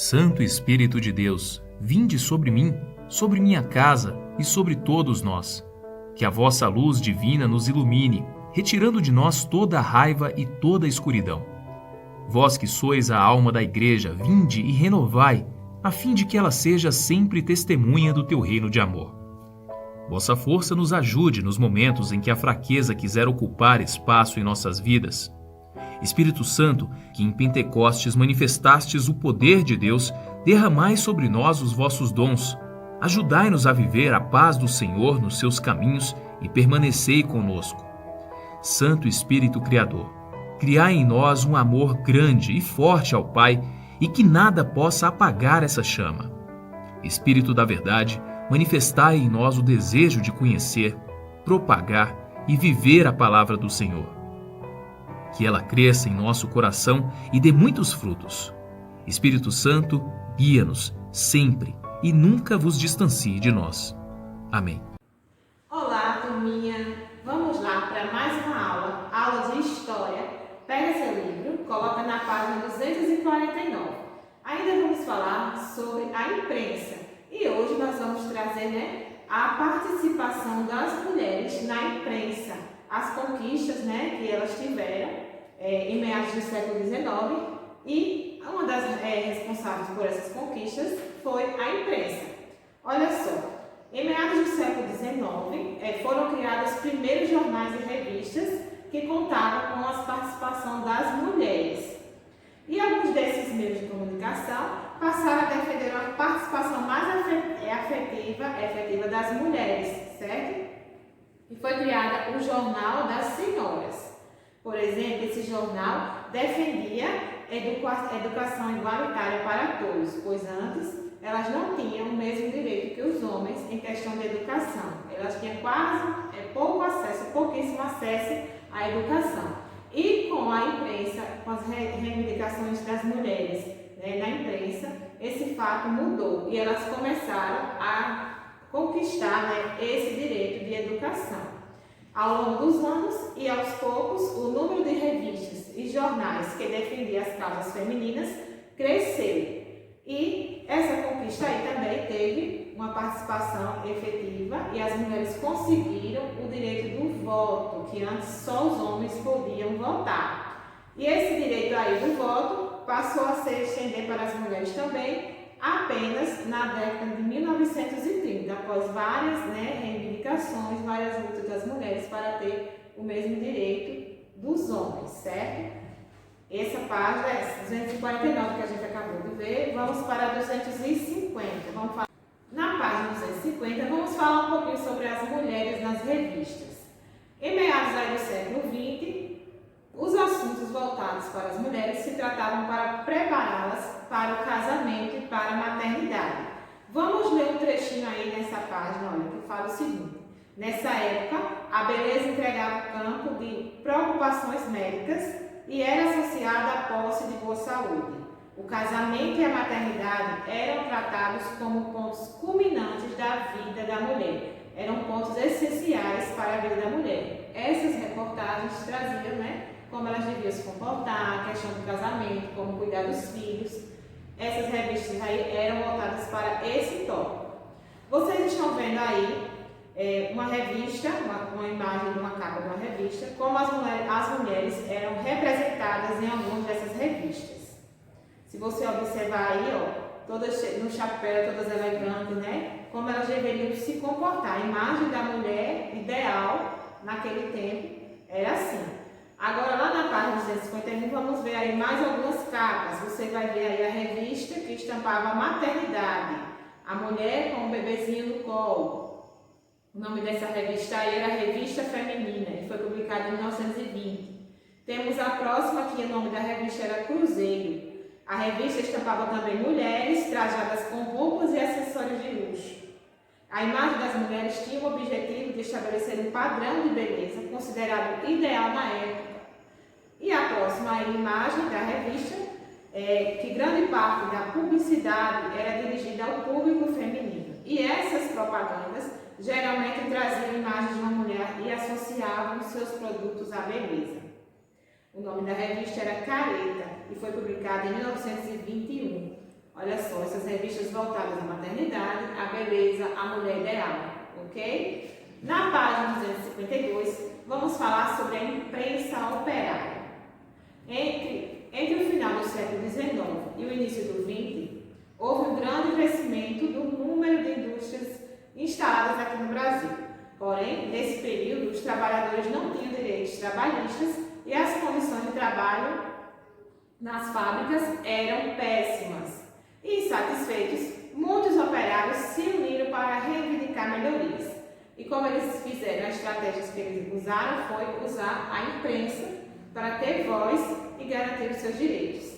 Santo Espírito de Deus, vinde sobre mim, sobre minha casa e sobre todos nós. Que a vossa luz divina nos ilumine, retirando de nós toda a raiva e toda a escuridão. Vós que sois a alma da Igreja, vinde e renovai, a fim de que ela seja sempre testemunha do teu reino de amor. Vossa força nos ajude nos momentos em que a fraqueza quiser ocupar espaço em nossas vidas. Espírito Santo, que em Pentecostes manifestastes o poder de Deus, derramai sobre nós os vossos dons. Ajudai-nos a viver a paz do Senhor nos seus caminhos e permanecei conosco. Santo Espírito Criador, criai em nós um amor grande e forte ao Pai e que nada possa apagar essa chama. Espírito da verdade, manifestai em nós o desejo de conhecer, propagar e viver a palavra do Senhor. Que ela cresça em nosso coração e dê muitos frutos. Espírito Santo, guia-nos sempre e nunca vos distancie de nós. Amém. Olá, turminha! Vamos lá para mais uma aula de História. Pega seu livro, coloca na página 249. Ainda vamos falar sobre a imprensa. E hoje nós vamos trazer a participação das mulheres na imprensa, as conquistas que elas tiveram em meados do século XIX, e uma das responsáveis por essas conquistas foi a imprensa. Olha só, em meados do século XIX foram criados os primeiros jornais e revistas que contavam com a participação das mulheres. E alguns desses meios de comunicação passaram a defender uma participação mais efetiva das mulheres, certo? E foi criado o Jornal das Senhoras. Por exemplo, esse jornal defendia educação igualitária para todos, pois antes elas não tinham o mesmo direito que os homens em questão de educação. Elas tinham pouquíssimo acesso à educação. E com a imprensa, com as reivindicações das mulheres na imprensa, esse fato mudou e elas começaram a conquistar esse direito de educação. Ao longo dos anos e aos poucos, o número de revistas e jornais que defendiam as causas femininas cresceu. E essa conquista aí também teve uma participação efetiva e as mulheres conseguiram o direito do voto, que antes só os homens podiam votar. E esse direito aí do voto passou a se estender para as mulheres também apenas na década de 1930, após várias reivindicações, várias lutas das mulheres para ter o mesmo direito dos homens, certo? Essa página é 249 que a gente acabou de ver. Vamos para 250. Na página 250, vamos falar um pouquinho sobre as mulheres nas revistas. Em meados do século XX, os assuntos voltados para as mulheres se tratavam para prepará-las para o casamento e para a maternidade. Vamos ler um trechinho aí nessa página, olha, que fala o seguinte: nessa época, a beleza entregava o campo de preocupações médicas e era associada à posse de boa saúde. O casamento e a maternidade eram tratados como pontos culminantes da vida da mulher. Eram pontos essenciais para a vida da mulher. Essas reportagens traziam, como elas deviam se comportar, a questão do casamento, como cuidar dos filhos. Essas revistas aí eram voltadas para esse tópico. Vocês estão vendo aí uma revista, uma imagem de uma capa de uma revista, como as mulheres eram representadas em algumas dessas revistas. Se você observar aí, todas no chapéu, todas elegantes, como elas deveriam se comportar. A imagem da mulher ideal naquele tempo era assim. Agora, lá na página 251, vamos ver aí mais algumas capas. Você vai ver aí a revista que estampava a maternidade, a mulher com o bebezinho no colo. O nome dessa revista aí era Revista Feminina e foi publicada em 1920. Temos a próxima, que o nome da revista era Cruzeiro. A revista estampava também mulheres trajadas com roupas e acessórios de luxo. A imagem das mulheres tinha o objetivo de estabelecer um padrão de beleza considerado ideal na época. E a próxima imagem da revista que grande parte da publicidade era dirigida ao público feminino. E essas propagandas geralmente traziam imagens de uma mulher e associavam seus produtos à beleza. O nome da revista era Careta e foi publicada em 1921. Olha só, essas revistas voltadas à maternidade, à beleza, à mulher ideal, ok? Na página 252, vamos falar sobre a imprensa operária. Entre o final do século XIX e o início do XX, houve um grande crescimento do número de indústrias instaladas aqui no Brasil. Porém, nesse período, os trabalhadores não tinham direitos trabalhistas e as condições de trabalho nas fábricas eram péssimas. Insatisfeitos, muitos operários se uniram para reivindicar melhorias. E como eles fizeram, as estratégias que eles usaram foi usar a imprensa para ter voz e garantir os seus direitos.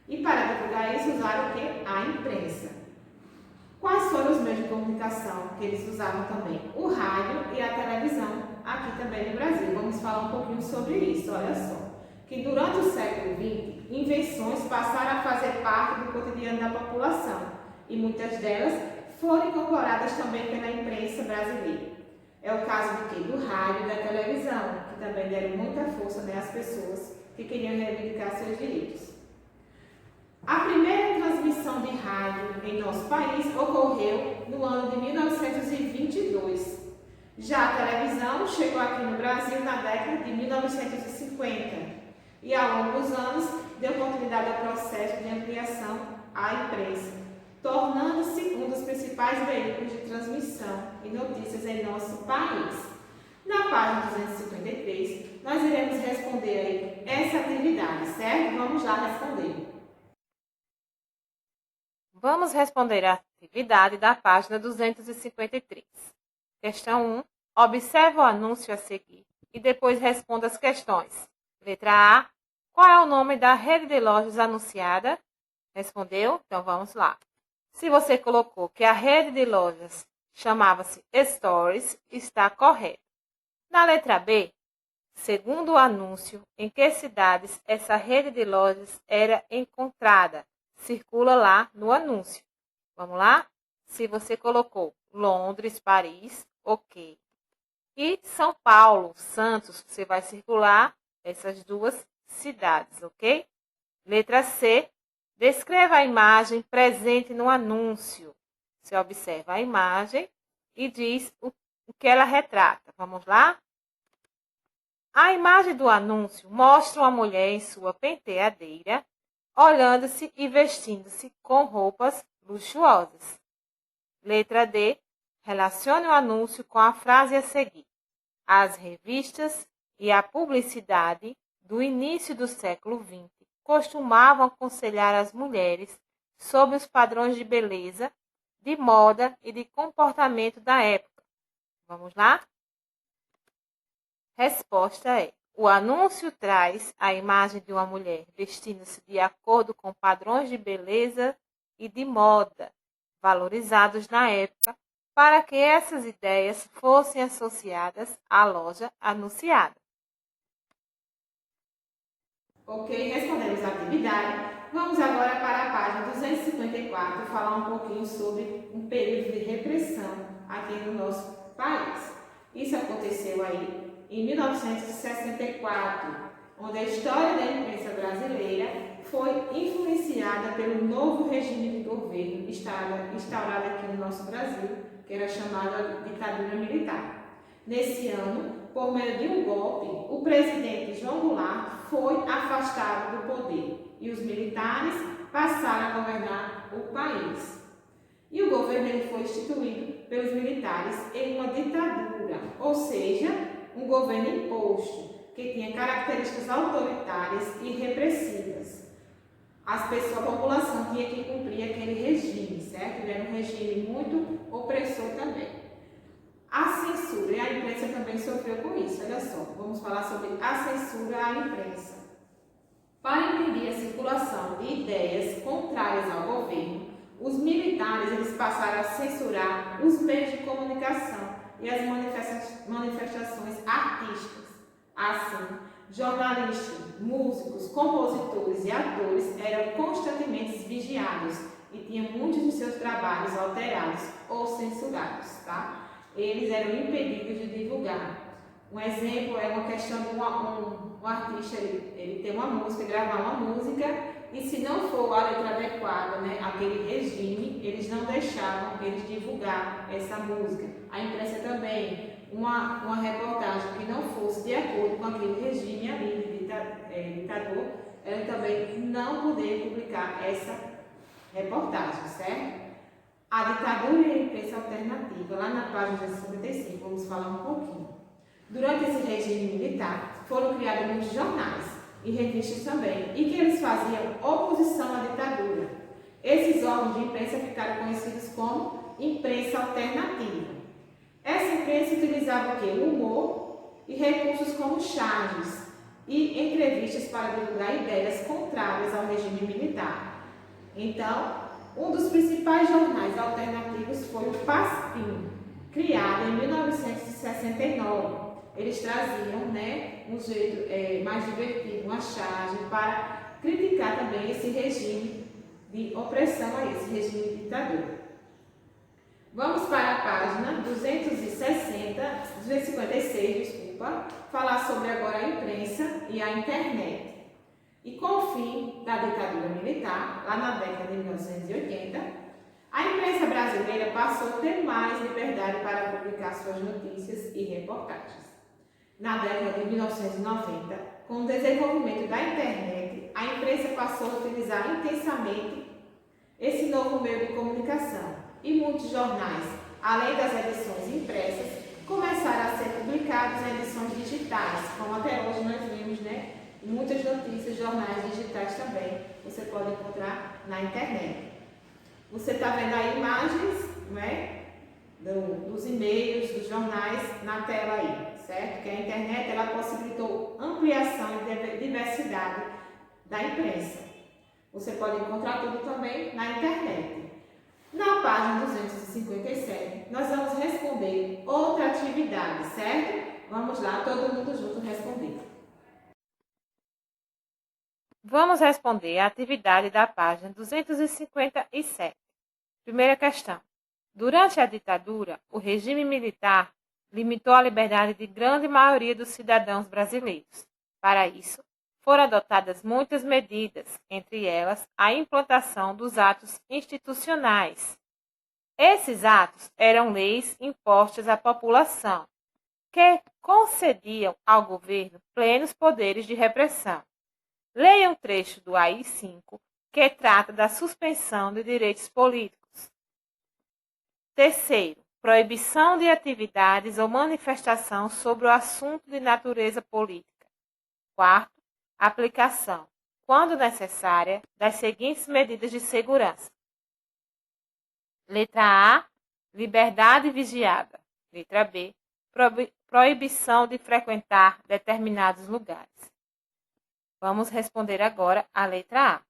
E para divulgar isso, usaram o quê? A imprensa. Quais foram os meios de comunicação que eles usavam também? O rádio e a televisão, aqui também no Brasil. Vamos falar um pouquinho sobre isso, olha só. Que durante o século XX, invenções passaram a fazer parte do cotidiano da população e muitas delas foram incorporadas também pela imprensa brasileira. É o caso do quê? Do rádio e da televisão, que também deram muita força, né, às pessoas que queriam reivindicar seus direitos. A primeira transmissão de rádio em nosso país ocorreu no ano de 1922. Já a televisão chegou aqui no Brasil na década de 1950 e ao longo dos anos deu continuidade ao processo de ampliação à imprensa, tornando-se um dos principais veículos de transmissão e notícias em nosso país. Na página 253, nós iremos responder aí essa atividade, certo? Vamos lá responder. Vamos responder a atividade da página 253. Questão 1. Observe o anúncio a seguir e depois responda as questões. Letra A. Qual é o nome da rede de lojas anunciada? Respondeu? Então vamos lá. Se você colocou que a rede de lojas chamava-se Stores, está correto. Na letra B, segundo o anúncio, em que cidades essa rede de lojas era encontrada? Circula lá no anúncio. Vamos lá? Se você colocou Londres, Paris, ok. E São Paulo, Santos, você vai circular essas duas cidades, ok? Letra C. Descreva a imagem presente no anúncio. Você observa a imagem e diz o que ela retrata. Vamos lá? A imagem do anúncio mostra uma mulher em sua penteadeira, olhando-se e vestindo-se com roupas luxuosas. Letra D. Relacione o anúncio com a frase a seguir. As revistas e a publicidade do início do século XX costumavam aconselhar as mulheres sobre os padrões de beleza, de moda e de comportamento da época. Vamos lá? Resposta é: o anúncio traz a imagem de uma mulher vestindo-se de acordo com padrões de beleza e de moda valorizados na época, para que essas ideias fossem associadas à loja anunciada. Ok, respondemos a atividade. Vamos agora para a página 254 falar um pouquinho sobre um período de repressão aqui no nosso país. Isso aconteceu aí em 1964, onde a história da imprensa brasileira foi influenciada pelo novo regime de governo instaurado aqui no nosso Brasil, que era chamada ditadura militar. Nesse ano, por meio de um golpe, o presidente João Goulart foi afastado do poder e os militares passaram a governar o país. E o governo ele foi instituído pelos militares em uma ditadura, ou seja, um governo imposto, que tinha características autoritárias e repressivas. A população tinha que cumprir aquele regime, certo? Ele era um regime muito opressor também. A censura e a imprensa também sofreu com isso, olha só. Vamos falar sobre a censura à imprensa. Para impedir a circulação de ideias contrárias ao governo, os militares eles passaram a censurar os meios de comunicação e as manifestações artísticas. Assim, jornalistas, músicos, compositores e atores eram constantemente vigiados e tinham muitos de seus trabalhos alterados ou censurados, tá? Eles eram impedidos de divulgar. Um exemplo é uma questão de um artista ele ter uma música, gravar uma música E se não for a letra adequada, né, aquele regime, eles não deixavam eles divulgar essa música. A imprensa também, uma reportagem que não fosse de acordo com aquele regime ali de ditador, ela também não poderia publicar essa reportagem, certo? A ditadura e a imprensa alternativa, lá na página 55, vamos falar um pouquinho. Durante esse regime militar, foram criados muitos jornais e revistas também, e que eles faziam oposição à ditadura. Esses órgãos de imprensa ficaram conhecidos como imprensa alternativa. Essa imprensa utilizava o quê? O humor e recursos como charges e entrevistas para divulgar ideias contrárias ao regime militar. Então, um dos principais jornais alternativos foi o Pasquim, criado em 1969. Eles traziam, né, um jeito mais divertido, uma charge para criticar também esse regime de opressão a esse regime de ditadura. Vamos para a página 256, falar sobre agora a imprensa e a internet. E com o fim da ditadura militar, lá na década de 1980, a imprensa brasileira passou a ter mais liberdade para publicar suas notícias e reportagens. Na década de 1990, com o desenvolvimento da internet, a imprensa passou a utilizar intensamente esse novo meio de comunicação e muitos jornais, além das edições impressas, começaram a ser publicados em edições digitais, como até hoje nós vimos, né? Muitas notícias, jornais digitais também, você pode encontrar na internet. Você está vendo aí imagens, né, dos e-mails, dos jornais na tela aí, certo? Que a internet ela possibilitou ampliação e diversidade da imprensa. Você pode encontrar tudo também na internet. Na página 257, nós vamos responder outra atividade, certo? Vamos lá, todo mundo junto responder. Vamos responder a atividade da página 257. Primeira questão. Durante a ditadura, o regime militar limitou a liberdade de grande maioria dos cidadãos brasileiros. Para isso, foram adotadas muitas medidas, entre elas a implantação dos atos institucionais. Esses atos eram leis impostas à população, que concediam ao governo plenos poderes de repressão. Leia um trecho do AI-5, que trata da suspensão de direitos políticos. Terceiro, proibição de atividades ou manifestação sobre o assunto de natureza política. Quarto, aplicação, quando necessária, das seguintes medidas de segurança. Letra A, liberdade vigiada. Letra B, proibição de frequentar determinados lugares. Vamos responder agora a letra A.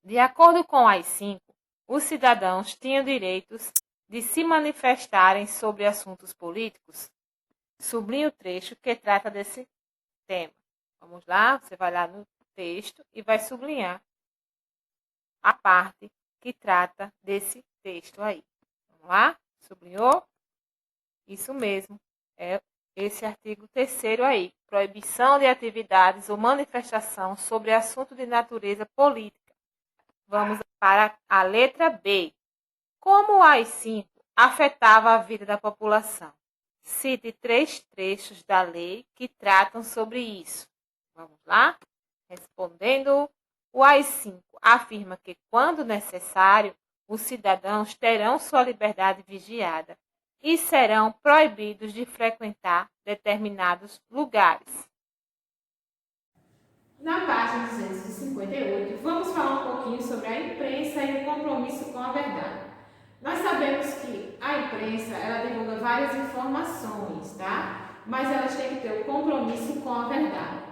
De acordo com a AI-5, os cidadãos tinham direitos de se manifestarem sobre assuntos políticos. Sublinhe o trecho que trata desse tema. Vamos lá, você vai lá no texto e vai sublinhar a parte que trata desse texto aí. Vamos lá? Sublinhou? Isso mesmo, é esse artigo 3º aí. Proibição de atividades ou manifestação sobre assunto de natureza política. Vamos para a letra B. Como o AI-5 afetava a vida da população? Cite 3 trechos da lei que tratam sobre isso. Vamos lá? Respondendo, o AI-5 afirma que, quando necessário, os cidadãos terão sua liberdade vigiada e serão proibidos de frequentar determinados lugares. Na página 258, vamos falar um pouquinho sobre a imprensa e o compromisso com a verdade. Nós sabemos que a imprensa, ela divulga várias informações, tá? Mas elas têm que ter o compromisso com a verdade.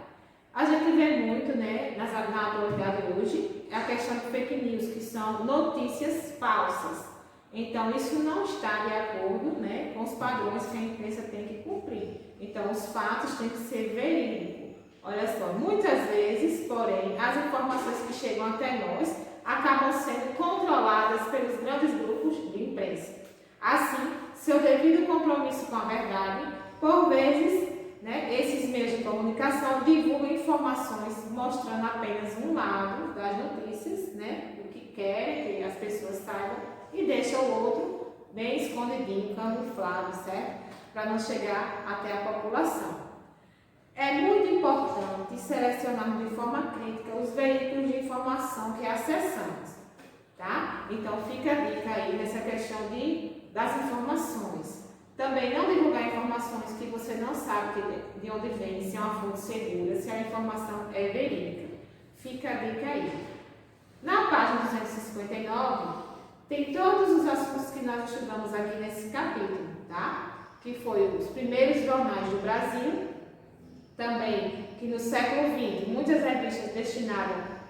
A gente vê muito, né, na atualidade hoje, a questão de fake news, que são notícias falsas. Então, isso não está de acordo, né, com os padrões que a imprensa tem que cumprir. Então, os fatos têm que ser verídicos. Olha só, muitas vezes, porém, as informações que chegam até nós acabam sendo controladas pelos grandes grupos de imprensa. Assim, seu devido compromisso com a verdade, por vezes, né, esses meios de comunicação divulgam informações mostrando apenas um lado das notícias, né, do que querem que as pessoas saibam, e deixam o outro bem escondidinho, camuflado, certo? Para não chegar até a população. É muito importante selecionarmos de forma crítica os veículos de informação que acessamos, tá? Então fica a dica aí nessa questão das informações. Também não divulgar informações que você não sabe de onde vem, se é uma fonte segura, se a informação é verídica. Fica a dica aí. Na página 259, tem todos os assuntos que nós estudamos aqui nesse capítulo, tá? Que foi os primeiros jornais do Brasil, também que no século XX muitas revistas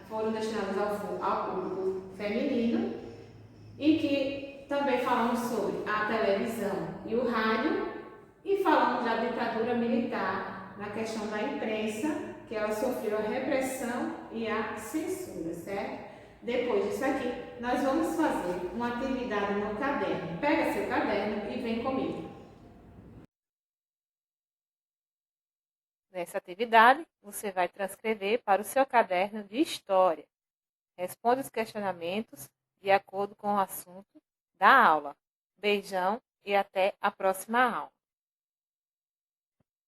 foram destinadas ao público feminino, e que também falamos sobre a televisão e o rádio, e falamos da ditadura militar na questão da imprensa, que ela sofreu a repressão e a censura, certo? Depois disso aqui, nós vamos fazer uma atividade no caderno. Pega seu caderno e vem comigo. Nessa atividade, você vai transcrever para o seu caderno de história. Responde os questionamentos de acordo com o assunto da aula. Beijão e até a próxima aula.